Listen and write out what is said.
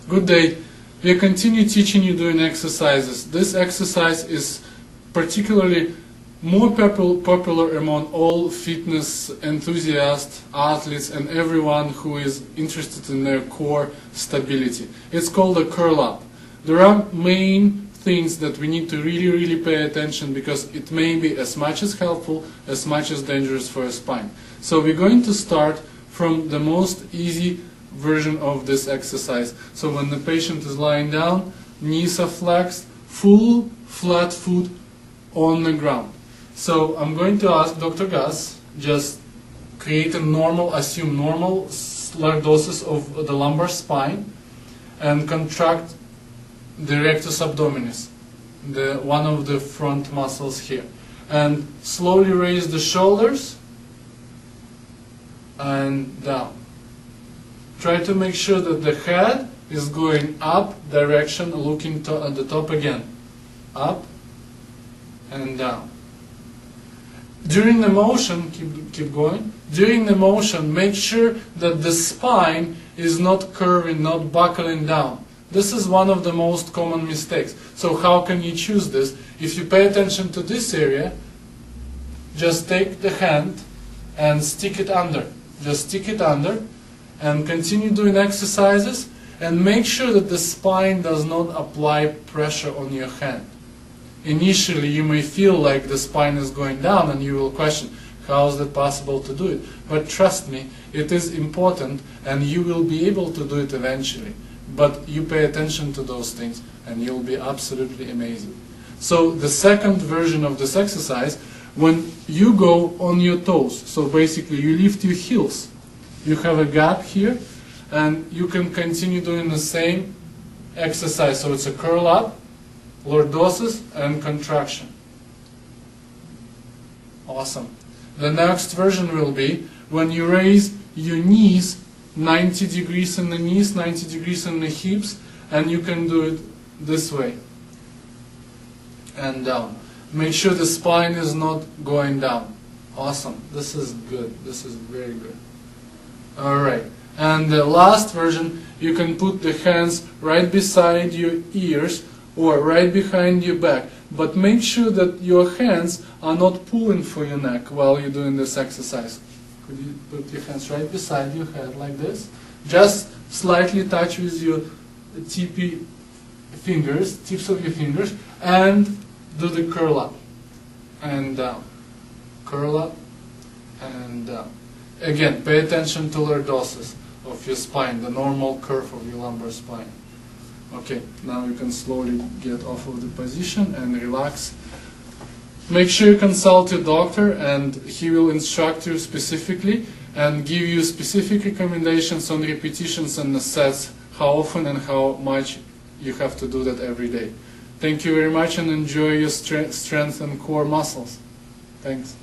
Good day. We continue teaching you doing exercises. This exercise is particularly more popular among all fitness enthusiasts, athletes, and everyone who is interested in their core stability. It's called a curl up. There are main things that we need to really pay attention, because it may be as much as helpful as much as dangerous for a spine. So we're going to start from the most easy version of this exercise. So when the patient is lying down, knees are flexed, full flat foot on the ground. So I'm going to ask Dr. Gus, just create a normal, assume normal lordosis of the lumbar spine, and contract the rectus abdominis, one of the front muscles here. And slowly raise the shoulders and down. Try to make sure that the head is going up direction, looking at the top again. Up and down. During the motion, keep going. During the motion, make sure that the spine is not curving, not buckling down. This is one of the most common mistakes. So how can you choose this? If you pay attention to this area, just take the hand and stick it under. Just stick it under and continue doing exercises, and make sure that the spine does not apply pressure on your hand. Initially you may feel like the spine is going down and you will question, how is it possible to do it? But trust me, it is important and you will be able to do it eventually. But you pay attention to those things and you'll be absolutely amazing. So the second version of this exercise, when you go on your toes, so basically you lift your heels, you have a gap here, and you can continue doing the same exercise. So it's a curl up, lordosis, and contraction. Awesome. The next version will be when you raise your knees 90 degrees in the knees, 90 degrees in the hips, and you can do it this way and down. Make sure the spine is not going down. Awesome. This is good. This is very good. Alright. And the last version, you can put the hands right beside your ears or right behind your back. But make sure that your hands are not pulling for your neck while you're doing this exercise. Could you put your hands right beside your head like this? Just slightly touch with your tips of your fingers, and do the curl up and down. Curl up and down. Again, pay attention to lordosis of your spine, the normal curve of your lumbar spine. Okay, now you can slowly get off of the position and relax. Make sure you consult your doctor, and he will instruct you specifically and give you specific recommendations on repetitions and the sets, how often and how much you have to do that every day. Thank you very much, and enjoy your strength and core muscles. Thanks.